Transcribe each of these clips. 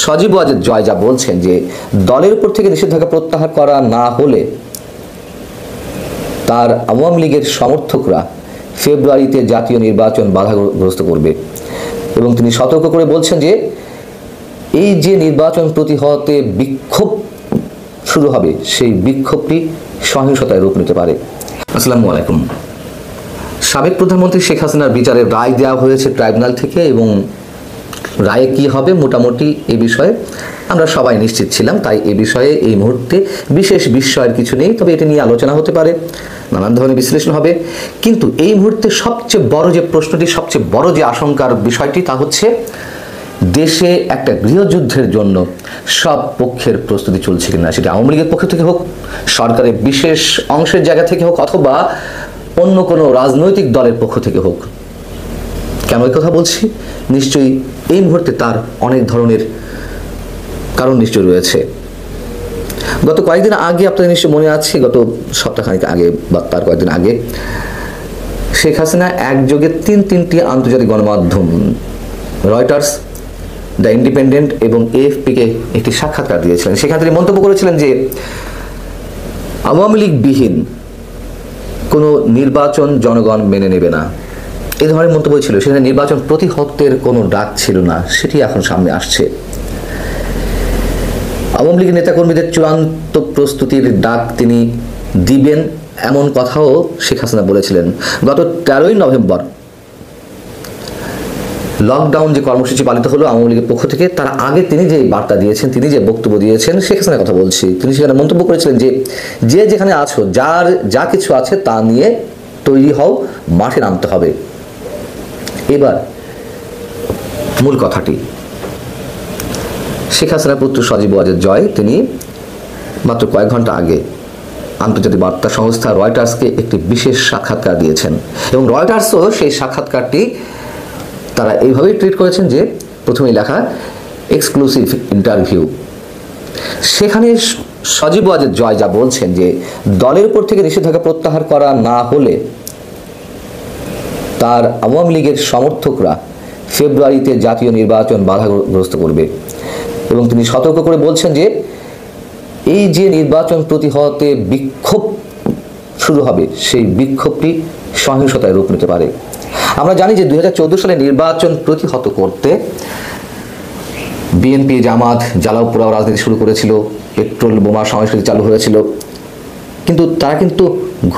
সজীব ওয়াজেদ জয় যা বলছেন যে দলের উপর থেকে নিষেধাজ্ঞা প্রত্যাহার করা না হলে তার আওয়ামী লীগের সমর্থকরা ফেব্রুয়ারিতে জাতীয় নির্বাচন বাধাগ্রস্ত করবে এবং তিনি সতর্ক করে বলছেন যে এই যে নির্বাচন প্রতিহতে বিক্ষোভ শুরু হবে সেই বিক্ষোভটি সহিংসতায় রূপ নিতে পারে। আসসালামু আলাইকুম। সাবেক প্রধানমন্ত্রী শেখ হাসিনার বিচারের রায় দেওয়া হয়েছে ট্রাইব্যুনাল থেকে এবং রায়ে কি হবে মোটামুটি এই বিষয়ে আমরা সবাই নিশ্চিত ছিলাম, তাই এই বিষয়ে এই মুহূর্তে বিশেষ বিস্ময়ের কিছু নেই। তবে এটা নিয়ে আলোচনা হতে পারে, নানান ধরনের বিশ্লেষণ হবে, কিন্তু এই মুহূর্তে সবচেয়ে বড় যে প্রশ্নটি, সবচেয়ে বড় যে আশঙ্কার বিষয়টি তা হচ্ছে দেশে একটা গৃহযুদ্ধের জন্য সব পক্ষের প্রস্তুতি চলছে কিনা, সেটা আওয়ামী লীগের পক্ষ থেকে হোক, সরকারের বিশেষ অংশের জায়গা থেকে হোক, অথবা অন্য কোনো রাজনৈতিক দলের পক্ষ থেকে হোক। কেন এই কথা বলছি? নিশ্চয়ই এই মুহূর্তে তার অনেক ধরনের কারণ নিশ্চয়ই রয়েছে। গত কয়েকদিন আগে আপনাদের নিশ্চয়ই মনে আছে, গত সপ্তাহখানেক আগে বা তার কয়েকদিন আগে শেখ হাসিনা একযোগে তিনটি আন্তর্জাতিক গণমাধ্যম রয়টার্স, দ্য ইন্ডিপেন্ডেন্ট এবং এএফপিকে একটি সাক্ষাৎকার দিয়েছিলেন। সেখানে তিনি মন্তব্য করেছিলেন যে আওয়ামী লীগ বিহীন কোনো নির্বাচন জনগণ মেনে নেবে না। এই ধরনের মন্তব্য ছিল। সেখানে নির্বাচন প্রতিহতের কোনো ডাক ছিল না, সেটি এখন সামনে আসছে। আওয়ামী লীগের নেতাকর্মীদের চূড়ান্ত প্রস্তুতির ডাক তিনি দিবেন এমন কথাও শেখ হাসিনা বলেছিলেন। গত 13ই নভেম্বর লকডাউন যে কর্মসূচি পালিত হলো আওয়ামী লীগের পক্ষ থেকে, তার আগে তিনি যে বার্তা দিয়েছেন, তিনি যে বক্তব্য দিয়েছেন, শেখ হাসিনার কথা বলছি, তিনি সেখানে মন্তব্য করেছিলেন যে যে যেখানে আছো, যার যা কিছু আছে তা নিয়ে তৈরি হও, মাঠে নামতে হবে। এবার মূল কথাটি, শেখ হাসিনার পুত্র সজীব ওয়াজেদ জয় তিনি মাত্র কয়েক ঘন্টা আগে আন্তর্জাতিক বার্তা সংস্থা রয়টার্সকে একটি বিশেষ সাক্ষাৎকার দিয়েছেন এবং রয়টার্সও সেই সাক্ষাৎকারটি তারা এইভাবেই ট্রিট করেছেন যে প্রথমেই লেখা এক্সক্লুসিভ ইন্টারভিউ। সেখানে সজীব ওয়াজেদ জয় যা বলছেন যে দলের উপর থেকে নিষেধাজ্ঞা প্রত্যাহার করা না হলে তার আওয়ামী লীগের সমর্থকরা ফেব্রুয়ারিতে জাতীয় নির্বাচন বাধাগ্রস্ত করবে এবং তিনি সতর্ক করে বলছেন যে এই যে নির্বাচন প্রতিহতে বিক্ষোভ শুরু হবে সেই বিক্ষোভটি সহিংসতায় রূপ নিতে পারে। আমরা জানি যে 2014 সালে নির্বাচন প্রতিহত করতে বিএনপি জামাত জ্বালাও পোড়াও রাজনীতি শুরু করেছিল, পেট্রোল বোমা সংস্কৃতি চালু হয়েছিল, কিন্তু তারা কিন্তু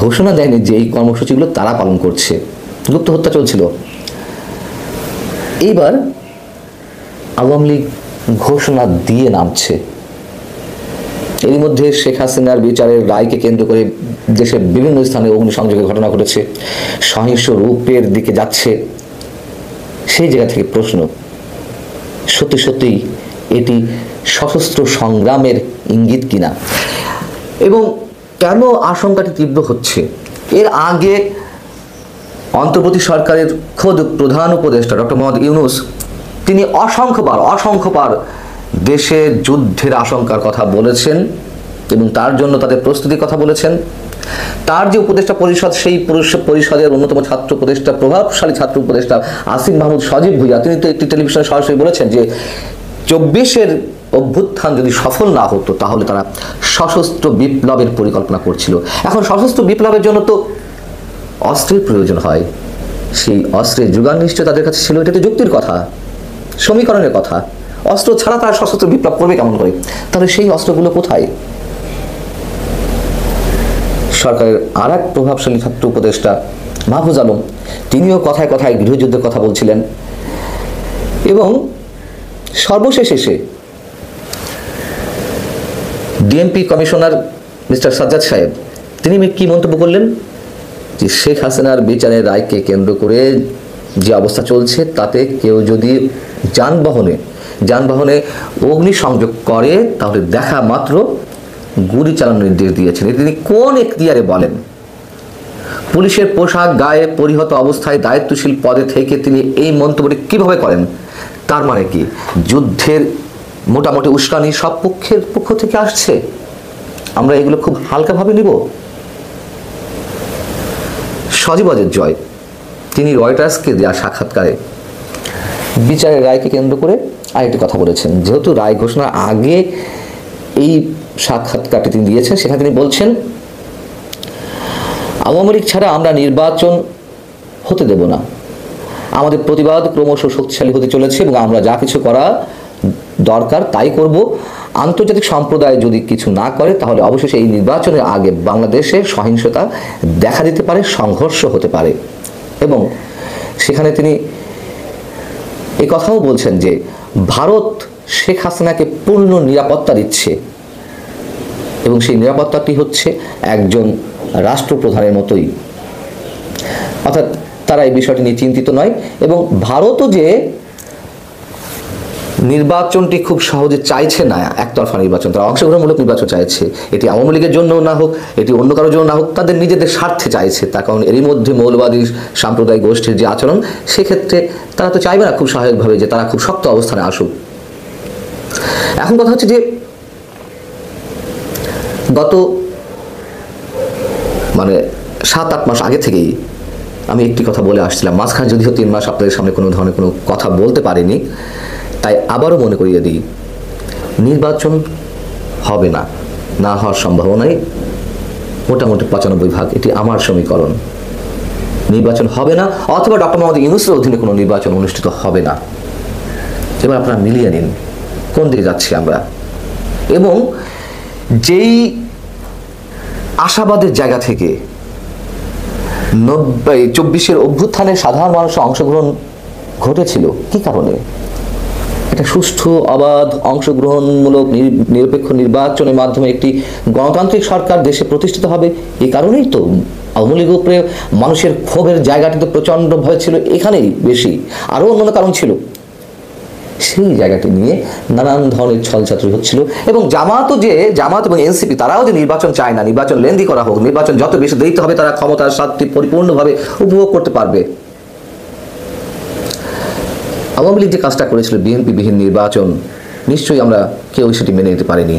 ঘোষণা দেয়নি যে এই কর্মসূচিগুলো তারা পালন করছে। গুপ্ত হত্যা চলছিল। এইবার আওয়ামী লীগ ঘোষণা দিয়ে নামছে। এর মধ্যে শেখ হাসিনার বিচারের রায়কে কেন্দ্র করে দেশের বিভিন্ন স্থানে অগ্নিসংযোগের ঘটনা ঘটেছে, সহিংস রূপের দিকে যাচ্ছে। সেই জায়গা থেকে প্রশ্ন, সত্যি সত্যিই এটি সশস্ত্র সংগ্রামের ইঙ্গিত কিনা এবং কেন আশঙ্কাটি তীব্র হচ্ছে? এর আগে অন্তর্বর্তী সরকারের খোদ প্রধান উপদেষ্টা ডক্টর মোহাম্মদ ইউনূস তিনি অসংখ্যবার দেশে যুদ্ধের আশঙ্কার কথা বলেছেন এবং তার জন্য তাদের প্রস্তুতির কথা বলেছেন। তার যে উপদেষ্টা পরিষদ, সেই পরিষদের অন্যতম ছাত্র উপদেষ্টা, প্রভাবশালী ছাত্র উপদেষ্টা আসিফ মাহমুদ সজীব ভুইয়া, তিনি তো একটি টেলিভিশনে সরাসরি বলেছেন যে 24-এর অভ্যুত্থান যদি সফল না হতো তাহলে তারা সশস্ত্র বিপ্লবের পরিকল্পনা করছিল। এখন সশস্ত্র বিপ্লবের জন্য তো অস্ত্রের প্রয়োজন হয়, সেই অস্ত্রের যোগান নিশ্চয় তাদের কাছে ছিল। এটা তো যুক্তির কথা, সমীকরণের কথা। অস্ত্র ছাড়া তারা সশস্ত্র বিপ্লব করবে কেমন করে? তাহলে সেই অস্ত্রগুলো কোথায়? সরকারের আর এক প্রভাবশালী ছাত্র উপদেষ্টা মাহফুজ আলম তিনিও কথায় কথায় গৃহযুদ্ধের কথা বলছিলেন এবং সর্বশেষ এসে ডিএমপি কমিশনার মিস্টার সাজ্জাদ সাহেব তিনি কি মন্তব্য করলেন যে শেখ হাসিনার বিচারের রায়কে কেন্দ্র করে যে অবস্থা চলছে তাতে কেউ যদি যানবাহনে অগ্নিসংযোগ করে তাহলে দেখা মাত্র গুলি চালানোর নির্দেশ দিয়েছেন। তিনি কোন এখতিয়ারে বলেন? পুলিশের পোশাক গায়ে পরিহত অবস্থায় দায়িত্বশীল পদে থেকে তিনি এই মন্তব্যটি কিভাবে করেন? তার মানে কি যুদ্ধের মোটামুটি উস্কানি সব পক্ষের পক্ষ থেকে আসছে? আমরা এগুলো খুব হালকাভাবে নিব? সজীব ওয়াজেদ জয় তিনি রয়টার্সকে দেওয়া সাক্ষাৎকারে বিচারের রায়কে কেন্দ্র করে আরেকটি কথা বলেছেন, যেহেতু রায় ঘোষণার আগে এই সাক্ষাৎকারটি তিনি দিয়েছেন, সেখানে তিনি বলছেন আওয়ামী লীগ ছাড়া আমরা নির্বাচন হতে দেব না, আমাদের প্রতিবাদ ক্রমশ শক্তিশালী হতে চলেছে এবং আমরা যা কিছু করা দরকার তাই করব। আন্তর্জাতিক সম্প্রদায় যদি কিছু না করে তাহলে অবশেষে এই নির্বাচনের আগে বাংলাদেশে সহিংসতা দেখা দিতে পারে, সংঘর্ষ হতে পারে। এবং সেখানে তিনি এই কথাও বলছেন যে ভারত শেখ হাসিনাকে পূর্ণ নিরাপত্তা দিচ্ছে এবং সেই নিরাপত্তাটি হচ্ছে একজন রাষ্ট্রপ্রধানের মতোই, অর্থাৎ তারা এই বিষয়টি নিয়ে চিন্তিত নয়। এবং ভারতও যে নির্বাচনটি খুব সহজে চাইছে না, একতরফা নির্বাচন, তারা অংশগ্রহণমূলক নির্বাচন চাইছে, এটি আওয়ামী লীগের জন্য না হোক, এটি অন্য কারোর জন্য না হোক, তাদের নিজেদের স্বার্থে চাইছে। তার কারণ এরই মধ্যে মৌলবাদী সাম্প্রদায়িক গোষ্ঠীর যে আচরণ, সেক্ষেত্রে তারা তো চাইবে না খুব সহায়কভাবে যে তারা খুব শক্ত অবস্থানে আসুক। এখন কথা হচ্ছে যে গত 7-8 মাস আগে থেকেই আমি একটি কথা বলে আসছিলাম, মাঝখানে যদিও 3 মাস আপনাদের সামনে কোনো ধরনের কোনো কথা বলতে পারিনি, তাই আবারও মনে করিয়ে দিই, নির্বাচন হবে না, না হওয়ার সম্ভাবনাই মোটামুটি 95%। এটি আমার সমীকরণ। নির্বাচন হবে না, অথবা ডক্টর মোহাম্মদ ইউনূসের অধীনে কোনো নির্বাচন অনুষ্ঠিত হবে না। এবার আপনারা মিলিয়ে নিন কোন দিকে যাচ্ছি আমরা। এবং যেই আশাবাদের জায়গা থেকে 24-এর অভ্যুত্থানে সাধারণ মানুষের অংশগ্রহণ ঘটেছিল, কি কারণে? একটা সুষ্ঠু, অবাধ, অংশগ্রহণমূলক নিরপেক্ষ নির্বাচনের মাধ্যমে একটি গণতান্ত্রিক সরকার দেশে প্রতিষ্ঠিত হবে, এই কারণেই তো আওয়ামী লীগের উপরে মানুষের ক্ষোভের জায়গাটি তো প্রচণ্ড ভয় ছিল এখানেই বেশি, আরও অন্যান্য কারণ ছিল। সেই জায়গাটি নিয়ে নানান ধরনের ছলচাতুরি হচ্ছিল। এবং জামাত এবং এনসিপি তারাও যে নির্বাচন চায় না, নির্বাচন লেন্দি করা হোক, নির্বাচন যত বেশি দেরিতে হবে তারা ক্ষমতার স্বাদটি পরিপূর্ণভাবে উপভোগ করতে পারবে। আওয়ামী লীগ যে কাজটা করেছিল, বিএনপি-বিহীন নির্বাচন, নিশ্চয়ই আমরা কেউ সেটি মেনে নিতে পারিনি,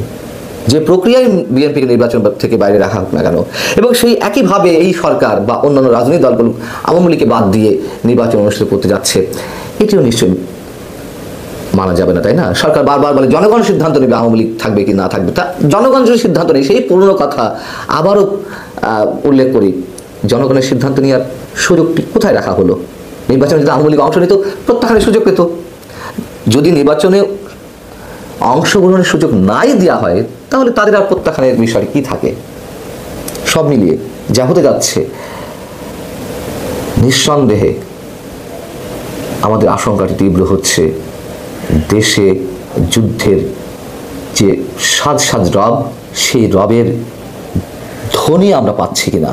যে প্রক্রিয়ায় বিএনপিকে নির্বাচন থেকে বাইরে রাখা হোক না কেন। এবং সেই একইভাবে এই সরকার বা অন্যান্য রাজনৈতিক দলগুলো আওয়ামী লীগকে বাদ দিয়ে নির্বাচন অনুষ্ঠিত করতে যাচ্ছে, এটিও নিশ্চয়ই মানা যাবে না, তাই না? সরকার বারবার বলে জনগণ সিদ্ধান্ত নেবে আওয়ামী লীগ থাকবে কি না থাকবে। তা জনগণ যদি সিদ্ধান্ত নেই, সেই পুরনো কথা আবারও উল্লেখ করি, জনগণের সিদ্ধান্ত নেওয়ার সুযোগটি কোথায় রাখা হলো? নির্বাচনে যদি আওয়ামী লীগ অংশ নিত, প্রত্যাহারের সুযোগ পেত। যদি নির্বাচনে অংশগ্রহণের সুযোগ নাই দেওয়া হয়, তাহলে তাদের আর প্রত্যাহারের বিষয়টি কি থাকে? সব মিলিয়ে যা হতে যাচ্ছে, নিঃসন্দেহে আমাদের আশঙ্কাটি তীব্র হচ্ছে, দেশে যুদ্ধের যে সাজ রব, সেই রবের ধ্বনি আমরা পাচ্ছি কিনা।